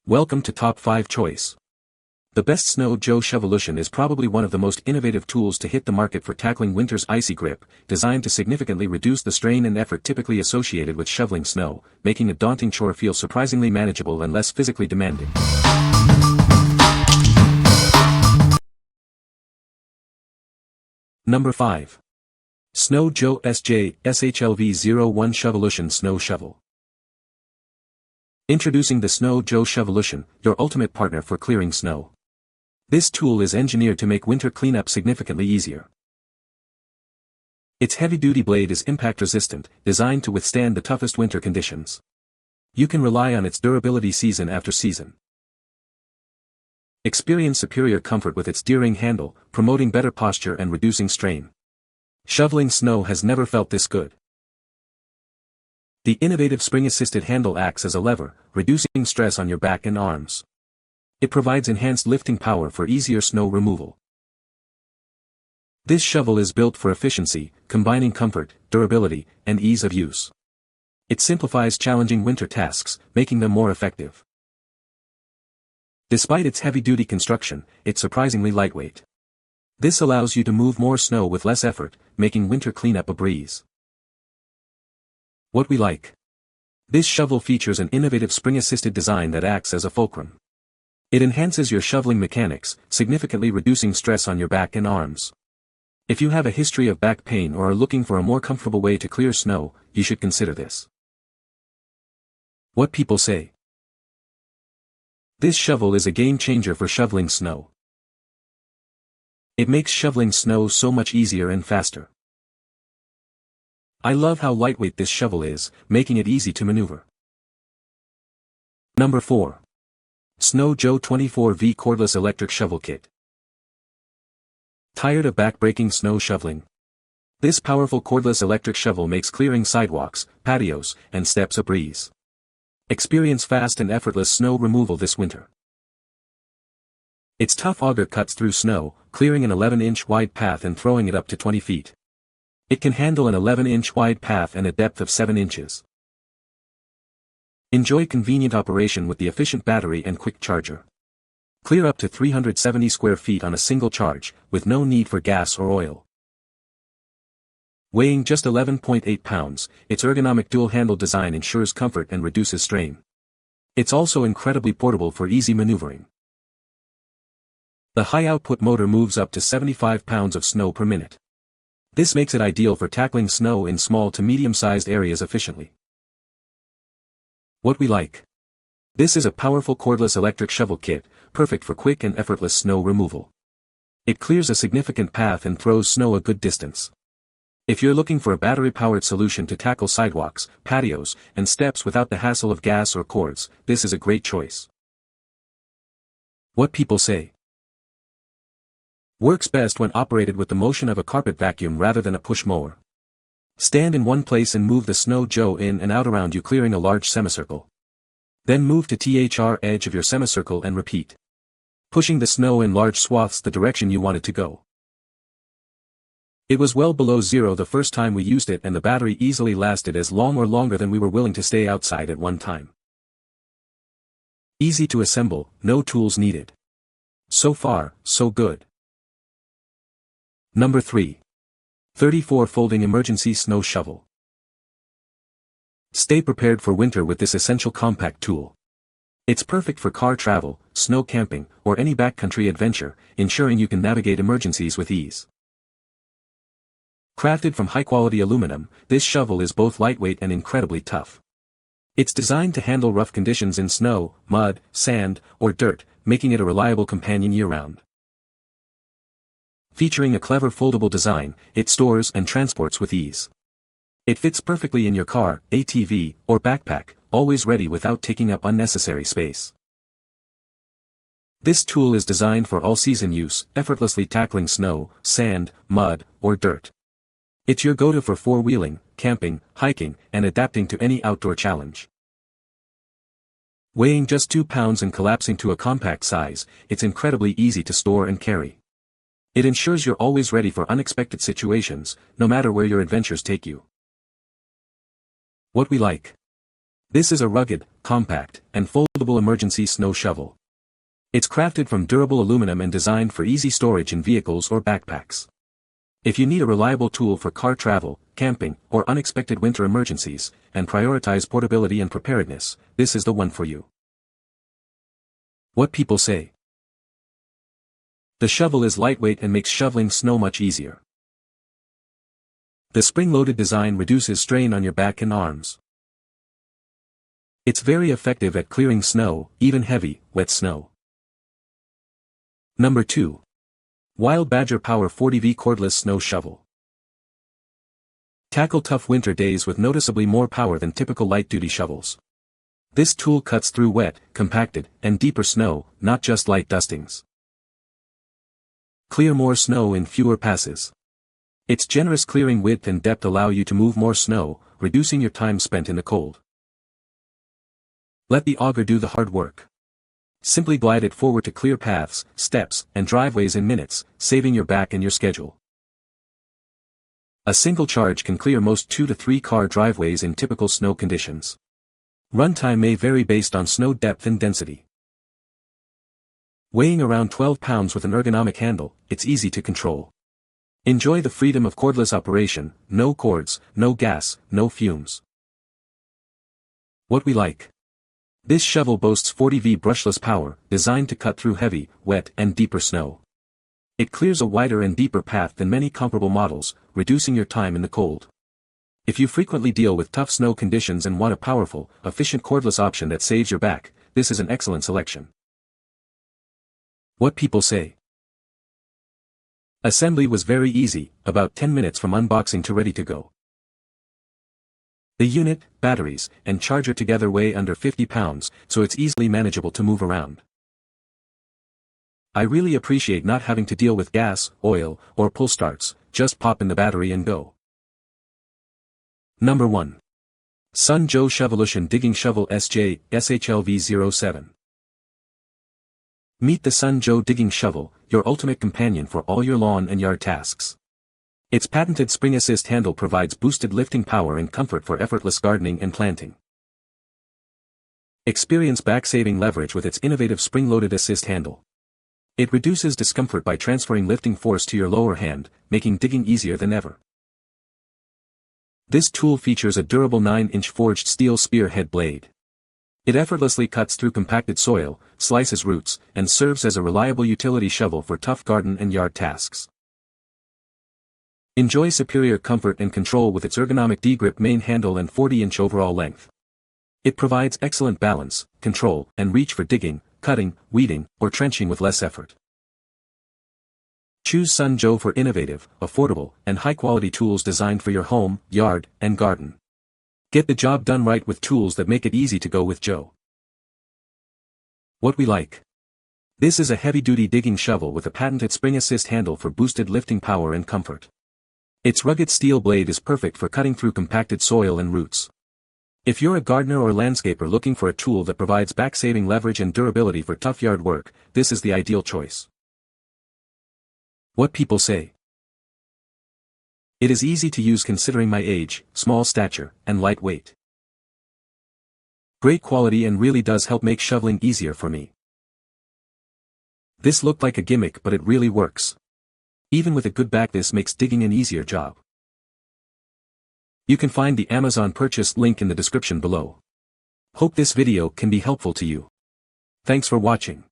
Welcome to Top 5 Choice. The best Snow Joe Shovelution is probably one of the most innovative tools to hit the market for tackling winter's icy grip, designed to significantly reduce the strain and effort typically associated with shoveling snow, making a daunting chore feel surprisingly manageable and less physically demanding. Number 5. Snow Joe SHLV01 Shovelution Snow Shovel. Introducing the Snow Joe Shovelution, your ultimate partner for clearing snow. This tool is engineered to make winter cleanup significantly easier. Its heavy-duty blade is impact-resistant, designed to withstand the toughest winter conditions. You can rely on its durability season after season. Experience superior comfort with its D-ring handle, promoting better posture and reducing strain. Shoveling snow has never felt this good. The innovative spring-assisted handle acts as a lever, reducing stress on your back and arms. It provides enhanced lifting power for easier snow removal. This shovel is built for efficiency, combining comfort, durability, and ease of use. It simplifies challenging winter tasks, making them more effective. Despite its heavy-duty construction, it's surprisingly lightweight. This allows you to move more snow with less effort, making winter cleanup a breeze. What we like. This shovel features an innovative spring-assisted design that acts as a fulcrum. It enhances your shoveling mechanics, significantly reducing stress on your back and arms. If you have a history of back pain or are looking for a more comfortable way to clear snow, you should consider this. What people say. This shovel is a game-changer for shoveling snow. It makes shoveling snow so much easier and faster. I love how lightweight this shovel is, making it easy to maneuver. Number 4. Snow Joe 24V Cordless Electric Shovel Kit. Tired of back-breaking snow shoveling? This powerful cordless electric shovel makes clearing sidewalks, patios, and steps a breeze. Experience fast and effortless snow removal this winter. Its tough auger cuts through snow, clearing an 11-inch wide path and throwing it up to 20 feet. It can handle an 11-inch wide path and a depth of 7 inches. Enjoy convenient operation with the efficient battery and quick charger. Clear up to 370 square feet on a single charge, with no need for gas or oil. Weighing just 11.8 pounds, its ergonomic dual-handle design ensures comfort and reduces strain. It's also incredibly portable for easy maneuvering. The high-output motor moves up to 75 pounds of snow per minute. This makes it ideal for tackling snow in small to medium-sized areas efficiently. What we like. This is a powerful cordless electric shovel kit, perfect for quick and effortless snow removal. It clears a significant path and throws snow a good distance. If you're looking for a battery-powered solution to tackle sidewalks, patios, and steps without the hassle of gas or cords, this is a great choice. What people say. Works best when operated with the motion of a carpet vacuum rather than a push mower. Stand in one place and move the Snow Joe in and out around you, clearing a large semicircle. Then move to the edge of your semicircle and repeat. Pushing the snow in large swaths the direction you want it to go. It was well below zero the first time we used it, and the battery easily lasted as long or longer than we were willing to stay outside at one time. Easy to assemble, no tools needed. So far, so good. Number 3. 34 Folding Emergency Snow Shovel. Stay prepared for winter with this essential compact tool. It's perfect for car travel, snow camping, or any backcountry adventure, ensuring you can navigate emergencies with ease. Crafted from high-quality aluminum, this shovel is both lightweight and incredibly tough. It's designed to handle rough conditions in snow, mud, sand, or dirt, making it a reliable companion year-round. Featuring a clever foldable design, it stores and transports with ease. It fits perfectly in your car, ATV, or backpack, always ready without taking up unnecessary space. This tool is designed for all-season use, effortlessly tackling snow, sand, mud, or dirt. It's your go-to for four-wheeling, camping, hiking, and adapting to any outdoor challenge. Weighing just 2 pounds and collapsing to a compact size, it's incredibly easy to store and carry. It ensures you're always ready for unexpected situations, no matter where your adventures take you. What we like. This is a rugged, compact, and foldable emergency snow shovel. It's crafted from durable aluminum and designed for easy storage in vehicles or backpacks. If you need a reliable tool for car travel, camping, or unexpected winter emergencies, and prioritize portability and preparedness, this is the one for you. What people say. The shovel is lightweight and makes shoveling snow much easier. The spring-loaded design reduces strain on your back and arms. It's very effective at clearing snow, even heavy, wet snow. Number 2. Wild Badger Power 40V Cordless Snow Shovel. Tackle tough winter days with noticeably more power than typical light-duty shovels. This tool cuts through wet, compacted, and deeper snow, not just light dustings. Clear more snow in fewer passes. Its generous clearing width and depth allow you to move more snow, reducing your time spent in the cold. Let the auger do the hard work. Simply glide it forward to clear paths, steps, and driveways in minutes, saving your back and your schedule. A single charge can clear most 2 to 3 car driveways in typical snow conditions. Runtime may vary based on snow depth and density. Weighing around 12 pounds with an ergonomic handle, it's easy to control. Enjoy the freedom of cordless operation, no cords, no gas, no fumes. What we like. This shovel boasts 40V brushless power, designed to cut through heavy, wet, and deeper snow. It clears a wider and deeper path than many comparable models, reducing your time in the cold. If you frequently deal with tough snow conditions and want a powerful, efficient cordless option that saves your back, this is an excellent selection. What people say. Assembly was very easy, about 10 minutes from unboxing to ready to go. The unit, batteries, and charger together weigh under 50 pounds, so it's easily manageable to move around. I really appreciate not having to deal with gas, oil, or pull starts, just pop in the battery and go. Number 1. Snow Joe Shovelution Digging Shovel SJ, SHLV07. Meet the Snow Joe Digging Shovel, your ultimate companion for all your lawn and yard tasks. Its patented spring assist handle provides boosted lifting power and comfort for effortless gardening and planting. Experience back-saving leverage with its innovative spring-loaded assist handle. It reduces discomfort by transferring lifting force to your lower hand, making digging easier than ever. This tool features a durable 9-inch forged steel spearhead blade. It effortlessly cuts through compacted soil, slices roots, and serves as a reliable utility shovel for tough garden and yard tasks. Enjoy superior comfort and control with its ergonomic D-grip main handle and 40-inch overall length. It provides excellent balance, control, and reach for digging, cutting, weeding, or trenching with less effort. Choose Snow Joe for innovative, affordable, and high-quality tools designed for your home, yard, and garden. Get the job done right with tools that make it easy to go with Joe. What we like. This is a heavy-duty digging shovel with a patented spring assist handle for boosted lifting power and comfort. Its rugged steel blade is perfect for cutting through compacted soil and roots. If you're a gardener or landscaper looking for a tool that provides back-saving leverage and durability for tough yard work, this is the ideal choice. What people say. It is easy to use considering my age, small stature, and light weight. Great quality and really does help make shoveling easier for me. This looked like a gimmick, but it really works. Even with a good back, this makes digging an easier job. You can find the Amazon purchase link in the description below. Hope this video can be helpful to you. Thanks for watching.